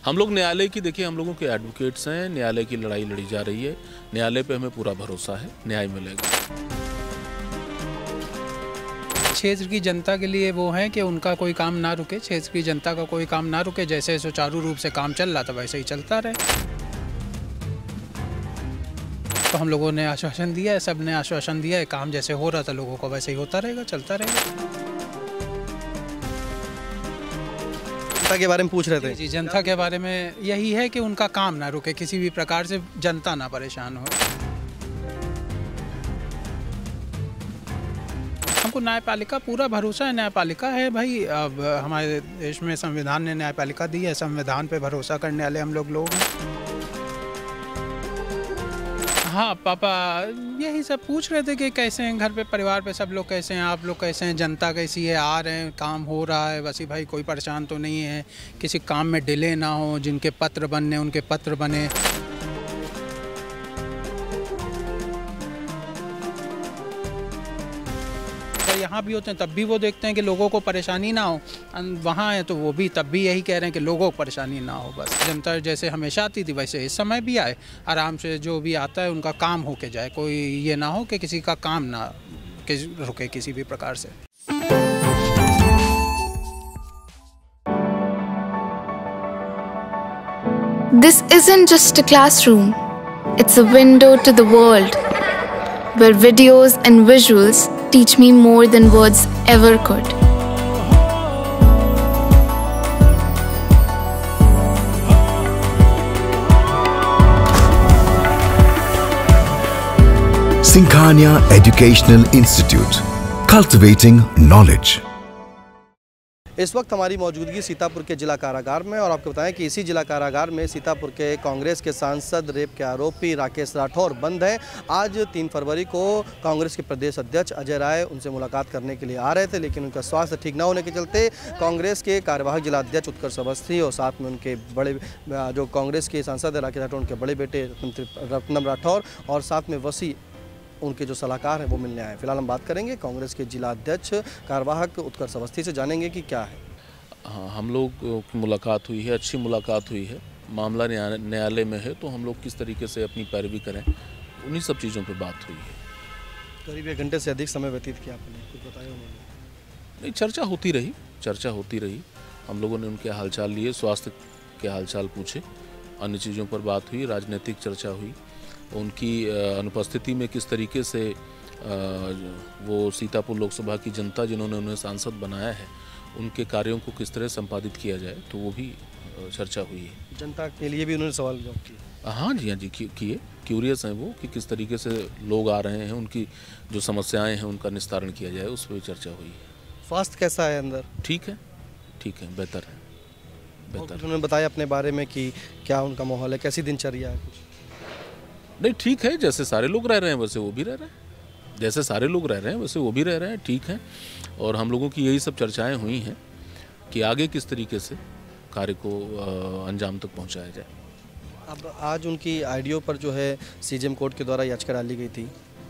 हम लोग न्यायालय की, देखिए हम लोगों के एडवोकेट्स हैं, न्यायालय की लड़ाई लड़ी जा रही है, न्यायालय पे हमें पूरा भरोसा है, न्याय मिलेगा। क्षेत्र की जनता के लिए वो है कि उनका कोई काम ना रुके, क्षेत्र की जनता का कोई काम ना रुके, जैसे सुचारू रूप से काम चल रहा था वैसे ही चलता रहे। तो हम लोगों ने आश्वासन दिया है, सब ने आश्वासन दिया है, काम जैसे हो रहा था लोगों को वैसे ही होता रहेगा, चलता रहेगा। जनता के बारे में पूछ रहे थे जी, जनता के बारे में यही है कि उनका काम ना रुके, किसी भी प्रकार से जनता ना परेशान हो। हमको न्यायपालिका पूरा भरोसा है, न्यायपालिका है भाई। अब हमारे देश में संविधान ने न्यायपालिका दी है, संविधान पे भरोसा करने वाले हम लोग हैं। हाँ, पापा यही सब पूछ रहे थे कि कैसे हैं घर पे, परिवार पे सब लोग कैसे हैं, आप लोग कैसे हैं, जनता कैसी है, आ रहे हैं, काम हो रहा है, वैसे भाई कोई परेशान तो नहीं है, किसी काम में डिले ना हो, जिनके पत्र बनने उनके पत्र बने। यहाँ भी होते हैं तब भी वो देखते हैं कि लोगों को परेशानी ना हो, वहाँ है तो वो भी तब भी यही कह रहे हैं कि लोगों को परेशानी ना हो। बस जनता जैसे हमेशा आती थी वैसे इस समय भी आए, आराम से जो भी आता है उनका काम होके जाए, कोई ये ना हो कि किसी का काम ना रुके किसी भी प्रकार से। This isn't just a classroom, it's a window to the world, where videos and visuals teach me more than words ever could. Singhania Educational Institute, cultivating knowledge. इस वक्त हमारी मौजूदगी सीतापुर के जिला कारागार में, और आपको बताएं कि इसी जिला कारागार में सीतापुर के कांग्रेस के सांसद रेप के आरोपी राकेश राठौर बंद हैं। आज 3 फरवरी को कांग्रेस के प्रदेश अध्यक्ष अजय राय उनसे मुलाकात करने के लिए आ रहे थे, लेकिन उनका स्वास्थ्य ठीक न होने के चलते कांग्रेस के कार्यवाहक जिला अध्यक्ष उत्कर्ष अवस्थी और साथ में उनके बड़े जो कांग्रेस के सांसद है राकेश राठौर, उनके बड़े बेटे रत्नम राठौर और साथ में वसी उनके जो सलाहकार हैं वो मिलने आए। फिलहाल हम बात करेंगे कांग्रेस के जिला अध्यक्ष कार्यवाहक उत्कर्ष अवस्थी से, जानेंगे कि क्या है। हाँ, हम लोग की मुलाकात हुई है, अच्छी मुलाकात हुई है, मामला न्यायालय में है तो हम लोग किस तरीके से अपनी पैरवी करें, उन्हीं सब चीज़ों पे बात हुई है। करीब 1 घंटे से अधिक समय व्यतीत किया आपने, कुछ बताया उन्होंने? नहीं, चर्चा होती रही। हम लोगों ने उनके हालचाल लिए, स्वास्थ्य के हालचाल पूछे, अन्य चीज़ों पर बात हुई, राजनीतिक चर्चा हुई, उनकी अनुपस्थिति में किस तरीके से वो सीतापुर लोकसभा की जनता जिन्होंने उन्हें सांसद बनाया है उनके कार्यों को किस तरह संपादित किया जाए, तो वो भी चर्चा हुई है। जनता के लिए भी उन्होंने सवाल जवाब किए? हाँ जी, किए। क्यूरियस हैं वो कि किस तरीके से लोग आ रहे हैं, उनकी जो समस्याएं हैं उनका निस्तारण किया जाए, उस पर भी चर्चा हुई है। स्वास्थ्य कैसा है अंदर? ठीक है, बेहतर है। उन्होंने बताया अपने बारे में कि क्या उनका माहौल है, कैसी दिनचर्या है? कुछ नहीं, ठीक है, जैसे सारे लोग रह रहे हैं वैसे वो भी रह रहे हैं, जैसे सारे लोग रह रहे हैं वैसे वो भी रह रहे हैं, ठीक है। और हम लोगों की यही सब चर्चाएं हुई हैं कि आगे किस तरीके से कार्य को अंजाम तक पहुंचाया जाए। अब आज उनकी आईडियो पर जो है सीजेएम कोर्ट के द्वारा याचिका डाली गई थी,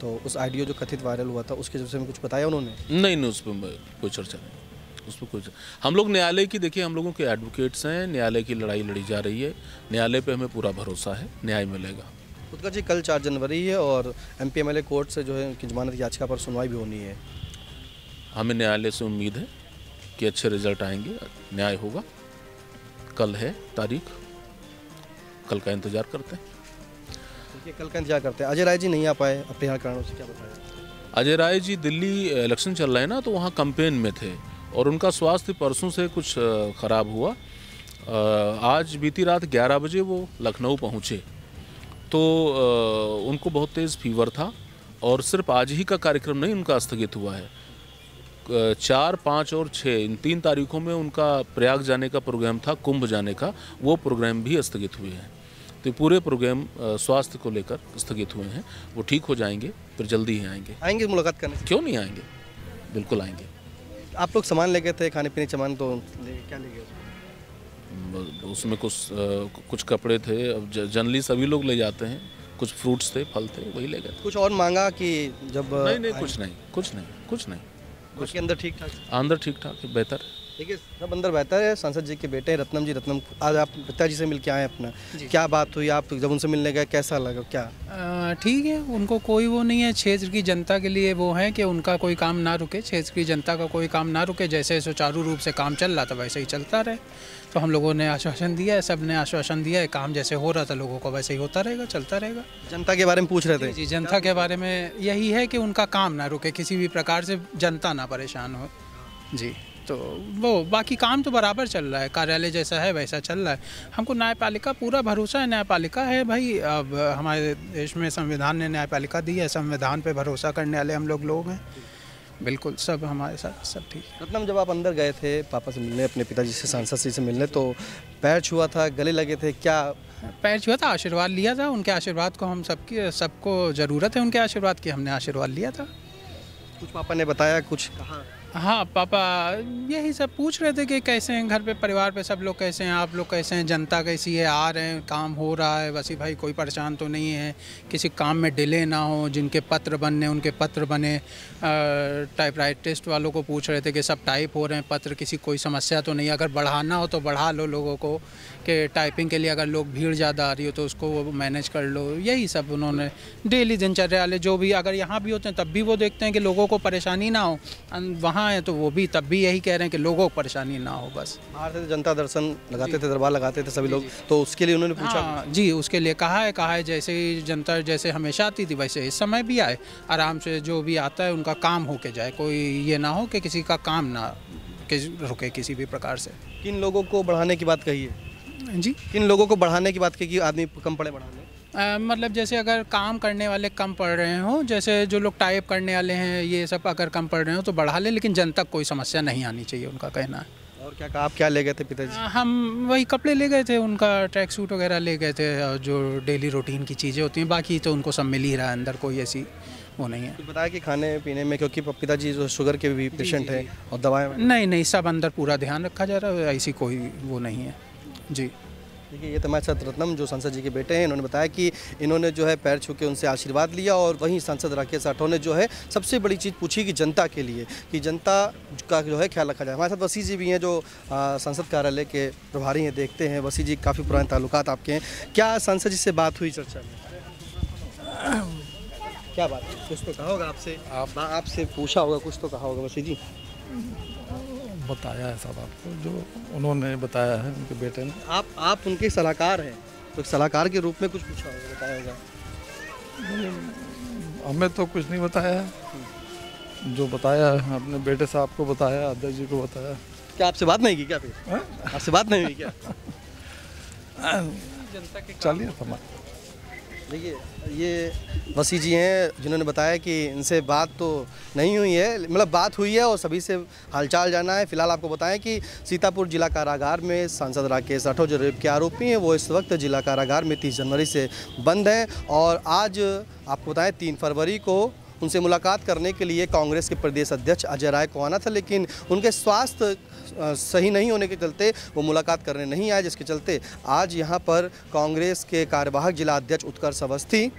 तो उस आईडियो जो कथित वायरल हुआ था उसके विषय में कुछ बताया उन्होंने? नहीं, उस पर कोई चर्चा नहीं, उस पर कोई हम लोग न्यायालय की, देखिए हम लोगों के एडवोकेट्स हैं, न्यायालय की लड़ाई लड़ी जा रही है, न्यायालय पे हमें पूरा भरोसा है, न्याय मिलेगा। उत्कर्ष जी, कल 4 जनवरी है और MP MLA कोर्ट से जो है उनकी जमानत याचिका पर सुनवाई भी होनी है। हमें न्यायालय से उम्मीद है कि अच्छे रिजल्ट आएंगे, न्याय होगा। कल है तारीख, कल का इंतजार करते हैं। देखिए, कल का इंतजार करते हैं। अजय राय जी नहीं आ पाए अपने यहाँ कारणों से, क्या बताया? अजय राय जी दिल्ली इलेक्शन चल रहा है ना, तो वहाँ कैंपेन में थे और उनका स्वास्थ्य परसों से कुछ ख़राब हुआ। आज बीती रात 11 बजे वो लखनऊ पहुँचे, तो उनको बहुत तेज़ फीवर था और सिर्फ आज ही का कार्यक्रम नहीं उनका स्थगित हुआ है, 4, 5 और 6 इन 3 तारीखों में उनका प्रयाग जाने का प्रोग्राम था, कुंभ जाने का, वो प्रोग्राम भी स्थगित हुए हैं। तो पूरे प्रोग्राम स्वास्थ्य को लेकर स्थगित हुए हैं, वो ठीक हो जाएंगे, फिर जल्दी ही आएंगे मुलाकात करने? क्यों नहीं आएंगे, बिल्कुल आएंगे। आप लोग सामान लेके थे, खाने पीने सामान, तो क्या ले गए? उसमें कुछ कपड़े थे, अब जनरली सभी लोग ले जाते हैं, कुछ फ्रूट्स थे, फल थे, वही ले गए। कुछ और मांगा कि जब? नहीं, कुछ नहीं। अंदर ठीक ठाक? अंदर ठीक ठाक है, बेहतर है। देखिए सब अंदर बेहतर है। सांसद जी के बेटे रत्नम जी, रत्नम आज आप पिताजी से मिलके आए अपना, क्या बात हुई? आप जब उनसे मिलने गए कैसा लगा? क्या ठीक है, उनको कोई वो नहीं है। क्षेत्र की जनता के लिए वो है कि उनका कोई काम ना रुके, क्षेत्र की जनता का कोई काम ना रुके। जैसे सुचारू रूप से काम चल रहा था वैसे ही चलता रहे। तो हम लोगों ने आश्वासन दिया है, सब ने आश्वासन दिया है, काम जैसे हो रहा था लोगों को वैसे ही होता रहेगा, चलता रहेगा। जनता के बारे में पूछ रहे थे? जी, जनता के बारे में यही है कि उनका काम ना रुके, किसी भी प्रकार से जनता ना परेशान हो। जी, तो वो बाकी काम तो बराबर चल रहा है, कार्यालय जैसा है वैसा चल रहा है। हमको न्यायपालिका पूरा भरोसा है, न्यायपालिका है भाई। अब हमारे देश में संविधान ने न्यायपालिका दी है, संविधान पे भरोसा करने वाले हम लोग हैं। बिल्कुल, सब हमारे साथ सब ठीक है। रत्नम, जब आप अंदर गए थे पापा से मिलने, अपने पिताजी से, सांसद जी से मिलने, तो पैर छुआ था, गले लगे थे, क्या? पैर छुआ था, आशीर्वाद लिया था। उनके आशीर्वाद को हम सबको ज़रूरत है, उनके आशीर्वाद की। हमने आशीर्वाद लिया था। कुछ पापा ने बताया, कुछ कहा? हाँ, पापा यही सब पूछ रहे थे कि कैसे हैं घर पे, परिवार पे सब लोग कैसे हैं, आप लोग कैसे हैं, जनता कैसी है, आ रहे हैं, काम हो रहा है, वसी भाई कोई परेशान तो नहीं है, किसी काम में डिले ना हो, जिनके पत्र बनने उनके पत्र बने। टाइपराइटिस्ट वालों को पूछ रहे थे कि सब टाइप हो रहे हैं पत्र, किसी कोई समस्या तो नहीं, अगर बढ़ाना हो तो बढ़ा लो लोगों को, कि टाइपिंग के लिए अगर लोग भीड़ ज़्यादा आ रही हो तो उसको वो मैनेज कर लो। यही सब उन्होंने डेली दिनचर्या वाले जो भी, अगर यहाँ भी होते हैं तब भी वो देखते हैं कि लोगों को परेशानी ना हो। वहाँ है तो वो भी तब भी यही कह रहे हैं कि लोगों को परेशानी ना हो बस। बाहर से जनता दर्शन लगाते थे, दरबार लगाते थे सभी लोग, तो उसके लिए उन्होंने पूछा? हाँ जी, उसके लिए कहा है जैसे ही जनता जैसे हमेशा आती थी वैसे इस समय भी आए, आराम से जो भी आता है उनका काम होके जाए, कोई ये ना हो कि किसी का काम ना रुके किसी भी प्रकार से। किन लोगों को बढ़ाने की बात कही है जी? किन लोगों को बढ़ाने की बात कही कि आदमी कम पड़े बढ़ाने? मतलब जैसे अगर काम करने वाले कम पड़ रहे हो, जैसे जो लोग टाइप करने वाले हैं ये सब अगर कम पड़ रहे हो तो बढ़ा ले, लेकिन जन तक कोई समस्या नहीं आनी चाहिए, उनका कहना है। और क्या कहा? आप क्या ले गए थे पिताजी? हम वही कपड़े ले गए थे, उनका ट्रैक सूट वगैरह ले गए थे, जो डेली रूटीन की चीज़ें होती हैं, बाकी तो उनको सब मिल ही रहा है, अंदर कोई ऐसी वो नहीं है। कुछ बताया कि खाने पीने में, क्योंकि पिताजी जो शुगर के भी पेशेंट हैं और दवाएं? नहीं, सब अंदर पूरा ध्यान रखा जा रहा है, ऐसी कोई वो नहीं है। जी, देखिए, ये तो हमारे साथ रत्नम जो सांसद जी के बेटे हैं, इन्होंने बताया कि इन्होंने जो है पैर छू के उनसे आशीर्वाद लिया। और वहीं सांसद राकेश राठौर ने जो है सबसे बड़ी चीज़ पूछी कि जनता के लिए, कि जनता का जो है ख्याल रखा जाए। हमारे साथ वसी जी भी हैं जो संसद कार्यालय के प्रभारी हैं, देखते हैं। वसी जी, काफ़ी पुराने ताल्लुकात आपके हैं, क्या सांसद जी से बात हुई चर्चा में? क्या बात? कुछ तो कहा होगा आपसे पूछा होगा, कुछ तो कहा होगा वसी जी? बताया है सब आपको, जो उन्होंने बताया है उनके बेटे ने। आप उनके सलाहकार हैं, तो सलाहकार के रूप में कुछ पूछा होगा, बताया होगा? हमें तो कुछ नहीं बताया है, जो बताया है अपने बेटे साहब को बताया, अध्यक्ष जी को बताया। क्या आपसे बात नहीं की क्या? फिर आपसे बात नहीं हुई क्या? चलिए समाज। देखिए, ये वसी जी हैं जिन्होंने बताया कि इनसे बात तो नहीं हुई है, मतलब बात हुई है और सभी से हालचाल जाना है। फिलहाल आपको बताएं कि सीतापुर जिला कारागार में सांसद राकेश राठौर जो रेप के आरोपी हैं, वो इस वक्त जिला कारागार में 30 जनवरी से बंद हैं। और आज आपको बताएं 3 फरवरी को उनसे मुलाकात करने के लिए कांग्रेस के प्रदेश अध्यक्ष अजय राय को आना था, लेकिन उनके स्वास्थ्य सही नहीं होने के चलते वो मुलाकात करने नहीं आए, जिसके चलते आज यहाँ पर कांग्रेस के कार्यवाहक जिला अध्यक्ष उत्कर्ष अवस्थी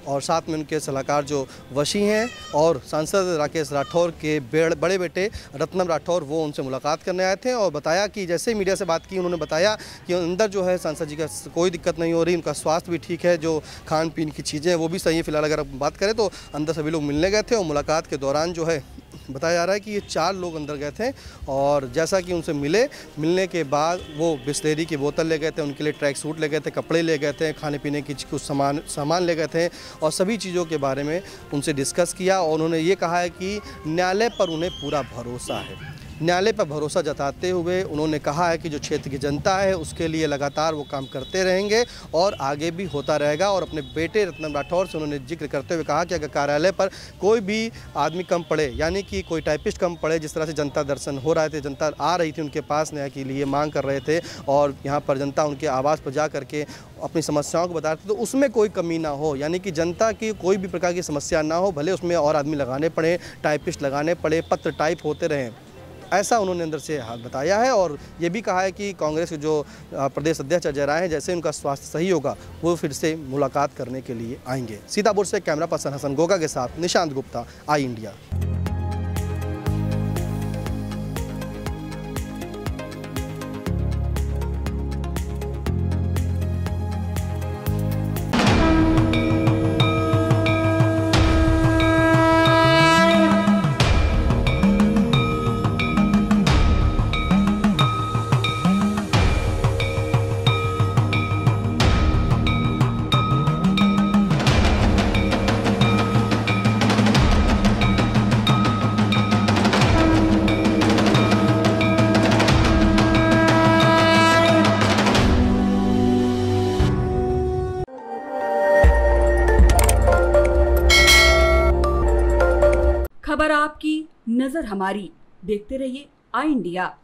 और साथ में उनके सलाहकार जो वशी हैं और सांसद राकेश राठौर के बड़े बेटे रत्नम राठौर, वो उनसे मुलाकात करने आए थे। और बताया कि जैसे ही मीडिया से बात की, उन्होंने बताया कि अंदर जो है सांसद जी का कोई दिक्कत नहीं हो रही, उनका स्वास्थ्य भी ठीक है, जो खान पीन की चीज़ें वो भी सही है। फिलहाल अगर बात करें तो अंदर सभी लोग मिलने गए थे और मुलाकात के दौरान जो है बताया जा रहा है कि ये 4 लोग अंदर गए थे और जैसा कि उनसे मिलने के बाद वो बिस्लेरी की बोतल ले गए थे, उनके लिए ट्रैक सूट ले गए थे, कपड़े ले गए थे, खाने पीने की कुछ सामान ले गए थे और सभी चीज़ों के बारे में उनसे डिस्कस किया। और उन्होंने ये कहा है कि न्यायालय पर उन्हें पूरा भरोसा है। न्यायालय पर भरोसा जताते हुए उन्होंने कहा है कि जो क्षेत्र की जनता है उसके लिए लगातार वो काम करते रहेंगे और आगे भी होता रहेगा। और अपने बेटे रत्नम राठौर से उन्होंने जिक्र करते हुए कहा कि अगर कार्यालय पर कोई भी आदमी कम पड़े, यानी कि कोई टाइपिस्ट कम पड़े, जिस तरह से जनता दर्शन हो रहे थे, जनता आ रही थी उनके पास न्याय के लिए मांग कर रहे थे और यहाँ पर जनता उनके आवास पर जा करके अपनी समस्याओं को बता रहे थे, तो उसमें कोई कमी ना हो, यानी कि जनता की कोई भी प्रकार की समस्या ना हो, भले उसमें और आदमी लगाने पड़े, टाइपिस्ट लगाने पड़े, पत्र टाइप होते रहें, ऐसा उन्होंने अंदर से हाल बताया है। और ये भी कहा है कि कांग्रेस के जो प्रदेश अध्यक्ष अजय राय हैं, जैसे उनका स्वास्थ्य सही होगा वो फिर से मुलाकात करने के लिए आएंगे। सीतापुर से कैमरा पर्सन हसन गोगा के साथ निशांत गुप्ता, आई इंडिया। नजर हमारी। देखते रहिए आई इंडिया।